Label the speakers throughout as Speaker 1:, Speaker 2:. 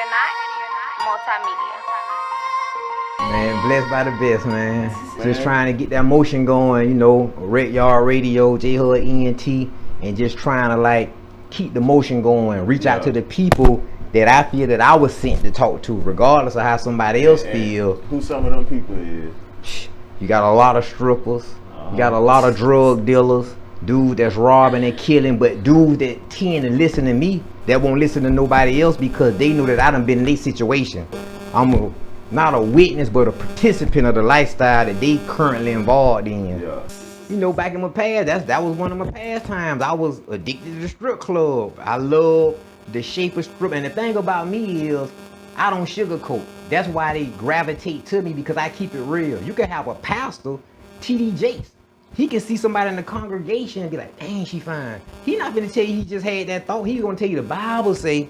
Speaker 1: or not, multimedia.
Speaker 2: Man, blessed by the best, man. Just trying to get that motion going, you know, Red Yall Radio, J-Hood ENT, and just trying to like keep the motion going, reach out to the people that I feel that I was sent to talk to, regardless of how somebody else feels.
Speaker 3: Who some of them people is?
Speaker 2: You got a lot of strippers, you got a lot of drug dealers, dudes that's robbing and killing, but dudes that tend to listen to me, that won't listen to nobody else because they know that I done been in their situation. I'm not a witness, but a participant of the lifestyle that they currently involved in.
Speaker 3: Yeah.
Speaker 2: You know, back in my past, that was one of my pastimes. I was addicted to the strip club. I love the shape of strip, and the thing about me is I don't sugarcoat. That's why they gravitate to me, because I keep it real. You can have a pastor, T.D. Jakes. He can see somebody in the congregation and be like, dang, she fine. He not gonna tell you he just had that thought. He's gonna tell you the Bible say.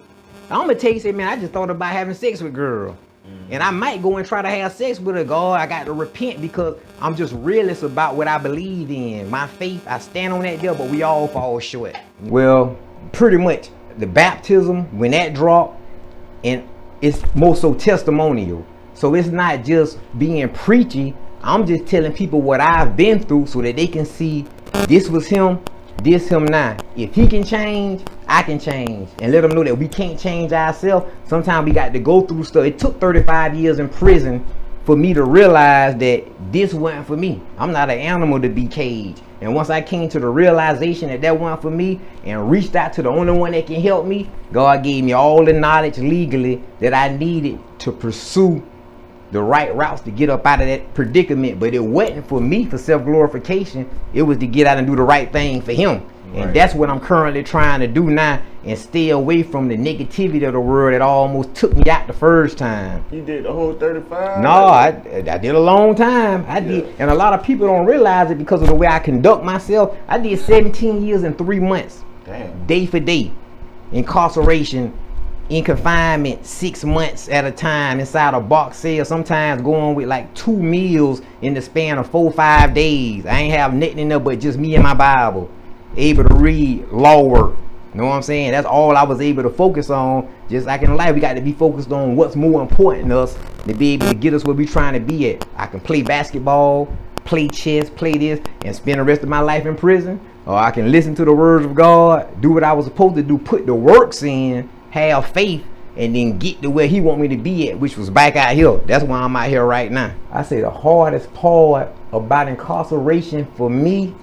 Speaker 2: I'm gonna tell you, say, man, I just thought about having sex with girl. And I might go and try to have sex with her. God, I got to repent because I'm just realist about what I believe in. My faith, I stand on that there, but we all fall short. Well, pretty much the baptism, when that dropped, and it's more so testimonial. So it's not just being preachy. I'm just telling people what I've been through so that they can see this was him, this him now. If he can change, I can change. And let them know that we can't change ourselves. Sometimes we got to go through stuff. It took 35 years in prison for me to realize that this wasn't for me. I'm not an animal to be caged. And once I came to the realization that that wasn't for me and reached out to the only one that can help me, God gave me all the knowledge legally that I needed to pursue the right routes to get up out of that predicament. But it wasn't for me for self-glorification. It was to get out and do the right thing for him. Right. And that's what I'm currently trying to do now, and stay away from the negativity of the world that almost took me out the first time.
Speaker 3: You did the whole 35?
Speaker 2: No, I did a long time. I did, and a lot of people don't realize it because of the way I conduct myself. I did 17 years and 3 months.
Speaker 3: Damn.
Speaker 2: Day for day. Incarceration, in confinement, 6 months at a time inside a box cell, sometimes going with like 2 meals in the span of 4-5 days. I ain't have nothing in there but just me and my Bible. Able to read law work. You know what I'm saying? That's all I was able to focus on. Just like in life, we got to be focused on what's more important to us to be able to get us where we're trying to be at. I can play basketball, play chess, play this, and spend the rest of my life in prison. Or I can listen to the words of God, do what I was supposed to do, put the works in, have faith, and then get to where he want me to be at, which was back out here. That's why I'm out here right now. I say the hardest part about incarceration for me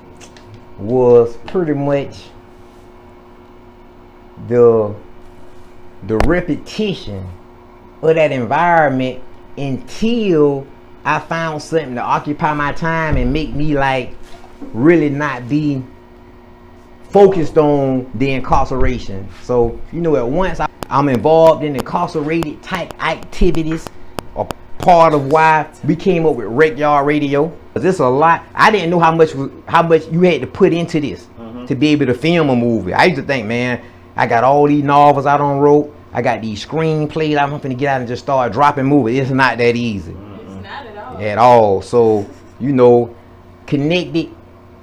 Speaker 2: was pretty much the repetition of that environment until I found something to occupy my time and make me like really not be focused on the incarceration. So, you know, at once I'm involved in incarcerated type activities, a part of why we came up with Red Yall Radio. This a lot. I didn't know how much you had to put into this to be able to film a movie. I used to think, man, I got all these novels I done wrote. I got these screenplays. I'm gonna get out and just start dropping movies. It's not that easy.
Speaker 1: It's not at all.
Speaker 2: At all. So, you know, connected.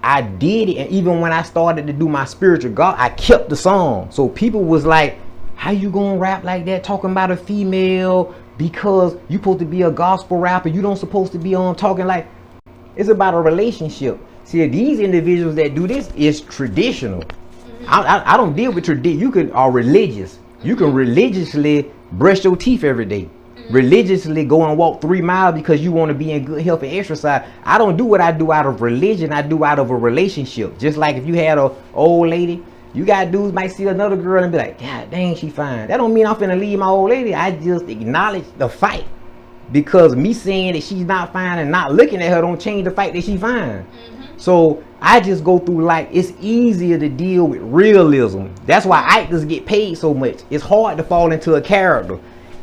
Speaker 2: I did it, and even when I started to do my spiritual God, I kept the song. So people was like, how you gonna rap like that, talking about a female, because you supposed to be a gospel rapper, you don't supposed to be on talking like. It's about a relationship. See, these individuals that do this is traditional. I don't deal with tradition. You are religious. You can religiously brush your teeth every day. Religiously go and walk 3 miles because you want to be in good health and exercise. I don't do what I do out of religion. I do out of a relationship. Just like if you had a old lady, you got dudes might see another girl and be like, God dang, she fine. That don't mean I'm finna leave my old lady. I just acknowledge the fight. Because me saying that she's not fine and not looking at her don't change the fact that she's fine. So I just go through like, it's easier to deal with realism. That's why actors get paid so much. It's hard to fall into a character.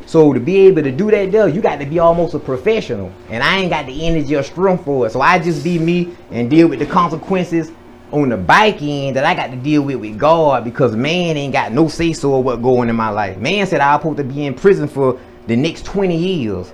Speaker 2: So to be able to do that there, you got to be almost a professional. And I ain't got the energy or strength for it. So I just be me and deal with the consequences on the back end that I got to deal with God, because man ain't got no say so of what going in my life. Man said I was supposed to be in prison for the next 20 years.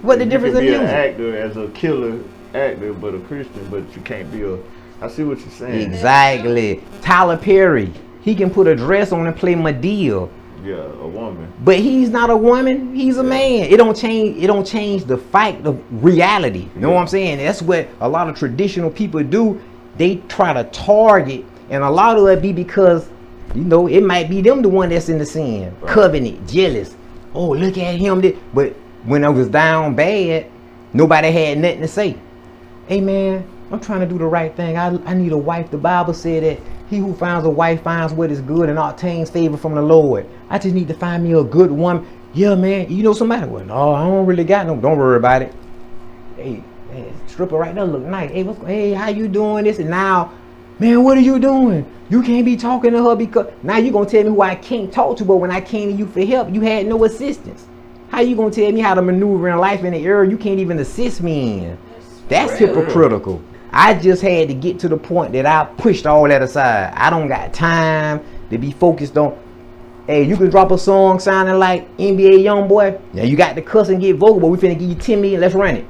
Speaker 2: What the difference in
Speaker 3: you can be
Speaker 2: music?
Speaker 3: an actor as a killer actor, but a Christian, but you can't be a. I see what you're saying.
Speaker 2: Exactly. Tyler Perry, he can put a dress on and play Madea.
Speaker 3: Yeah, a woman.
Speaker 2: But he's not a woman. He's a man. It don't change. It don't change the fact of reality. You know what I'm saying? That's what a lot of traditional people do. They try to target, and a lot of it be because, you know, it might be them the one that's in the sin, covenant, jealous. Oh, look at him. But when I was down bad, nobody had nothing to say. Hey man, I'm trying to do the right thing. I need a wife. The Bible said that he who finds a wife finds what is good and obtains favor from the Lord. I just need to find me a good woman. Yeah, man. You know somebody? Well, no, I don't really got no. Don't worry about it. Hey, man, stripper right there look nice. Hey, how you doing this? And now, man, what are you doing? You can't be talking to her because now you gonna tell me who I can't talk to. But when I came to you for help, you had no assistance. How you gonna tell me how to maneuver in life in the area you can't even assist me in? That's hypocritical. I just had to get to the point that I pushed all that aside. I don't got time to be focused on, hey, you can drop a song sounding like NBA Youngboy. Now you got to cuss and get vocal, but we finna give you 10 million, let's run it.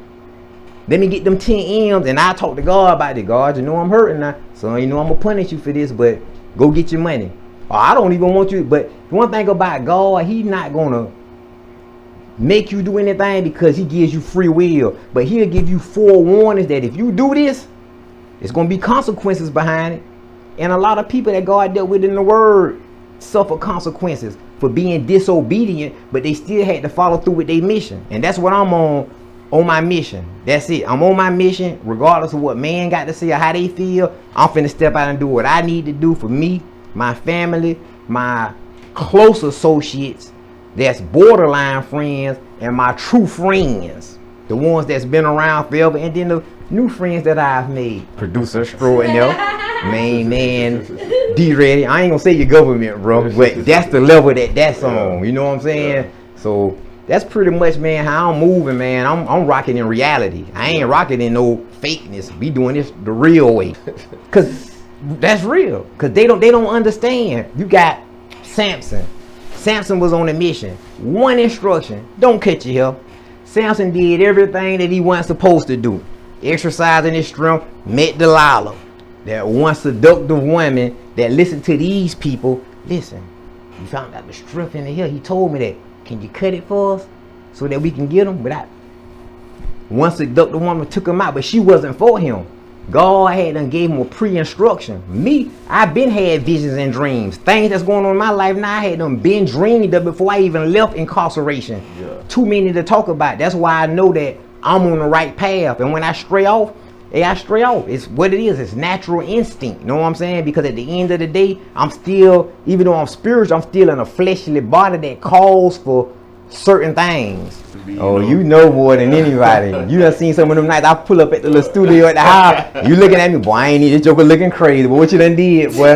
Speaker 2: Let me get them 10 M's and I talk to God about it. God, you know I'm hurting now. So you know I'm gonna punish you for this, but go get your money. Or I don't even want you, but one thing about God, he's not gonna make you do anything because he gives you free will. But he'll give you forewarnings that if you do this, it's going to be consequences behind it. And a lot of people that God dealt with in the word suffer consequences for being disobedient, but they still had to follow through with their mission. And that's what I'm on my mission. That's it. I'm on my mission, regardless of what man got to say or how they feel. I'm finna step out and do what I need to do for me, my family, my close associates, that's borderline friends, and my true friends, the ones that's been around forever, and then the new friends that I've made. Producer extraordinaire, main man, D-Ready. I ain't gonna say your government, bro, but that's the level that's on. You know what I'm saying? So that's pretty much, man, how I'm moving, man. I'm rocking in reality. I ain't rocking in no fakeness. We doing this the real way, cause that's real. Cause they don't understand. You got Samson. Samson was on a mission. One instruction: don't cut your hair. Samson did everything that he wasn't supposed to do. Exercising his strength, met Delilah, that one seductive woman that listened to these people. Listen, you found out the strength in the hair. He told me that. Can you cut it for us so that we can get him? But one seductive woman took him out, but she wasn't for him. God had done gave him a pre-instruction. Me, I've been had visions and dreams. Things that's going on in my life now, I had them been dreamed of before I even left incarceration. Yeah. Too many to talk about. That's why I know that I'm on the right path. And when I stray off, I stray off. It's what it is. It's natural instinct. You know what I'm saying? Because at the end of the day, I'm still, even though I'm spiritual, I'm still in a fleshly body that calls for certain things. Oh, you know more than anybody. You done seen some of them nights I pull up at the little studio at the house. You looking at me, boy, I ain't need this joker looking crazy. But what you done did, boy?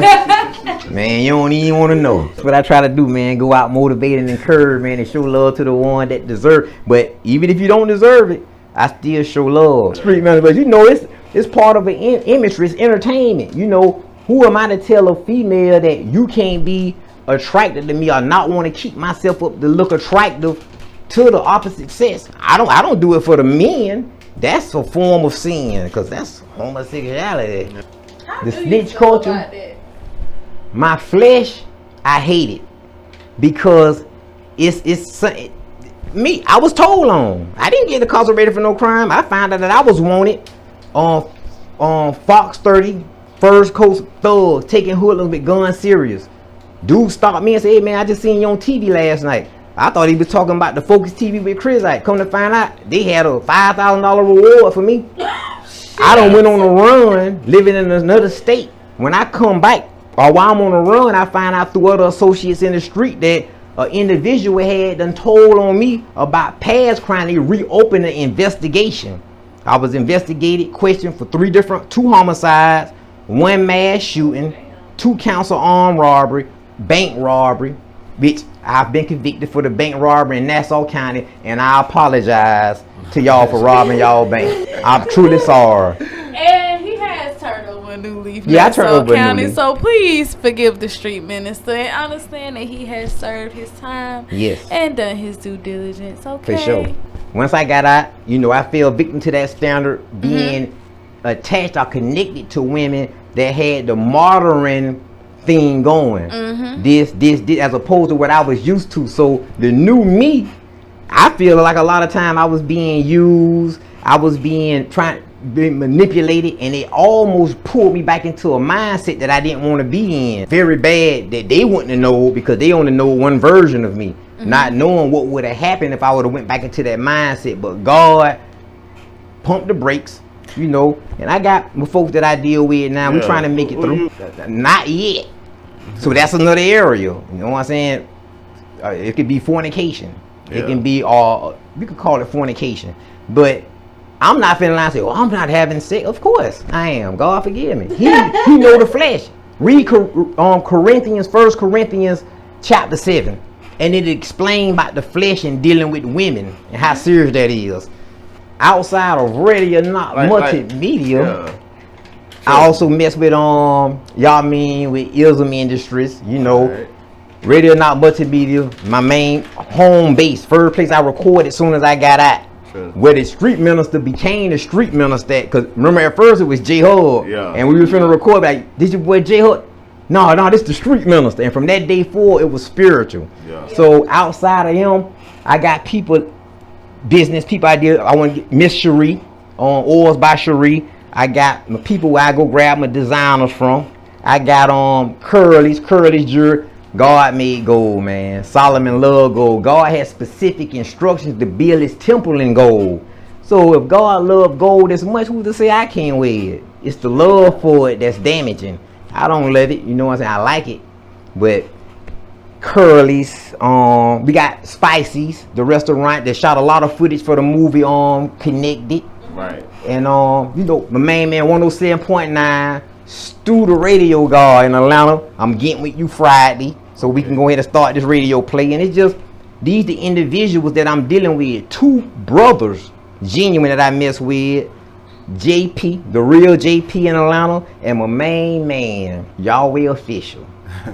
Speaker 2: Man, you don't even want to know. That's what I try to do, man. Go out, motivate and encourage, man, and show love to the one that deserve. But even if you don't deserve it, I still show love. Street man, but you know it's part of an imagery, it's entertainment. You know, who am I to tell a female that you can't be attracted to me or not want to keep myself up to look attractive to the opposite sex? I don't do it for the men. That's a form of sin, because that's homosexuality. The snitch culture. My flesh, I hate it because it's me. I was told on. I didn't get incarcerated for no crime. I found out that I was wanted on Fox 30, First Coast Thug, taking hoodlums with guns serious. Dude stopped me and said, hey man, I just seen you on TV last night. I thought he was talking about the Focus TV with Chris. Like, come to find out, they had a $5,000 reward for me. I done went on a run, living in another state. When I come back, or while I'm on a run, I find out through other associates in the street that an individual had done told on me about past crime. They reopened the investigation. I was investigated, questioned for 2 homicides, 1 mass shooting, 2 counts of armed robbery, bank robbery, which I've been convicted for the bank robbery in Nassau County, and I apologize to y'all for robbing y'all bank. I'm truly sorry.
Speaker 1: And he has turned over a new leaf.
Speaker 2: Yeah, I turned over a new leaf.
Speaker 1: So please forgive the street minister and understand that he has served his time.
Speaker 2: Yes.
Speaker 1: And done his due diligence. Okay.
Speaker 2: For sure. Once I got out, you know, I fell victim to that standard, being attached or connected to women that had the martyring thing going. This, as opposed to what I was used to. So the new me, I feel like a lot of time I was being used. I was being manipulated, and it almost pulled me back into a mindset that I didn't want to be in. Very bad that they wouldn't know, because they only know one version of me, not knowing what would have happened if I would have went back into that mindset. But God pumped the brakes, you know, and I got my folks that I deal with now. We're trying to make it through. Not yet. So that's another area. You know what I'm saying? It could be fornication. It can be we could call it fornication. But I'm not finna lie and say, "Oh, I'm not having sex." Of course I am. God forgive me. He know the flesh. Read Corinthians, 1 Corinthians chapter 7, and it explains about the flesh and dealing with women and how serious that is. Outside of radio, not multimedia. I also mess with with Ism Industries, you know. Radio Not Multimedia, my main home base, first place I recorded as soon as I got out. Where the street minister became the street minister, because remember at first it was J Hub, and we was finna record like, "This your boy J Hub?" No, this the street minister. And from that day forward, it was spiritual. So outside of him, I got people, business people. I want to get Miss Cherie on Oils by Cherie. I got my people where I go grab my designers from. I got Curly's jewelry. God made gold, man. Solomon loved gold. God had specific instructions to build his temple in gold. So if God loved gold as much, who's to say I can't wear it? It's the love for it that's damaging. I don't love it, you know what I'm saying? I like it. But Curly's, we got Spicy's, the restaurant that shot a lot of footage for the movie Connected.
Speaker 3: Right.
Speaker 2: And you know, my main man 107.9, Stu the radio guy in Atlanta. I'm getting with you Friday, so we can go ahead and start this radio play. And it's just these the individuals that I'm dealing with. Two brothers, genuine, that I mess with. JP, the real JP in Atlanta, and my main man, Yall official.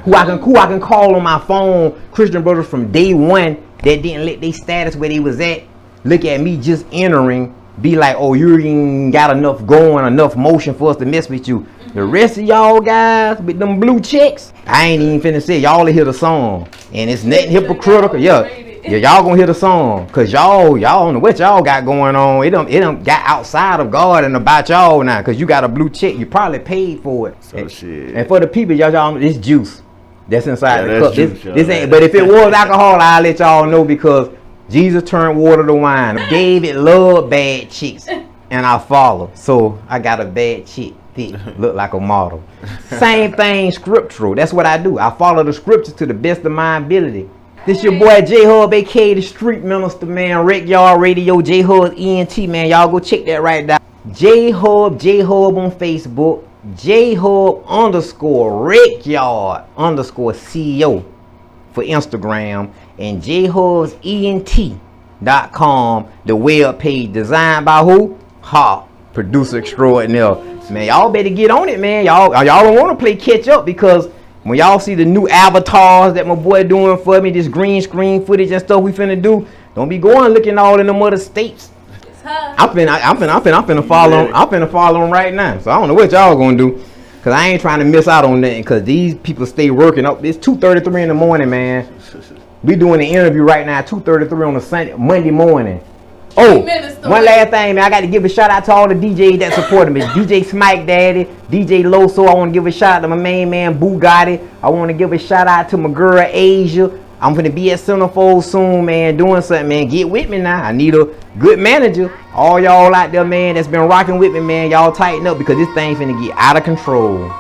Speaker 2: who I can call on my phone. Christian brothers from day one that didn't let their status where they was at look at me just entering, be like, "Oh, you ain't got enough going, enough motion for us to mess with you." The rest of y'all guys with them blue checks, I ain't even finna say, y'all to hear the song. And it's nothing hypocritical. Yeah, y'all gonna hear the song. Cause y'all don't know what y'all got going on. It don't got outside of God and about y'all now. Cause you got a blue check. You probably paid for it.
Speaker 3: So shit.
Speaker 2: And for the people, y'all this juice that's inside the cup.
Speaker 3: Juice,
Speaker 2: this ain't, but if it was alcohol, I'll let y'all know, because Jesus turned water to wine. David loved bad chicks, and I follow. So I got a bad chick. Look like a model. Same thing scriptural. That's what I do. I follow the scriptures to the best of my ability. This your boy J Hub, aka the street minister, man. Wreck Yall Radio, J Hub ENT, man. Y'all go check that right now. J Hub on Facebook. J Hub _ Wreck Yall _ CEO for Instagram, and jhubsent.com, the web page designed by who? Producer extraordinaire. Man, y'all better get on it, man. Y'all don't want to play catch up, because when y'all see the new avatars that my boy doing for me, this green screen footage and stuff we finna do, don't be going looking all in them other states. I'm finna follow him right now. So I don't know what y'all gonna do, cause I ain't trying to miss out on nothing, cause these people stay working up. It's 2:33 in the morning, man. We doing an interview right now, 2:33 on a Monday morning. Oh, one last thing, man. I got to give a shout out to all the DJs that supported me. DJ Smike Daddy, DJ Loso. I want to give a shout out to my main man Bugatti. I want to give a shout out to my girl Asia. I'm going to be at Centerfold soon, man, doing something, man. Get with me now. I need a good manager. All y'all out there, man, that's been rocking with me, man. Y'all tighten up, because this thing finna get out of control.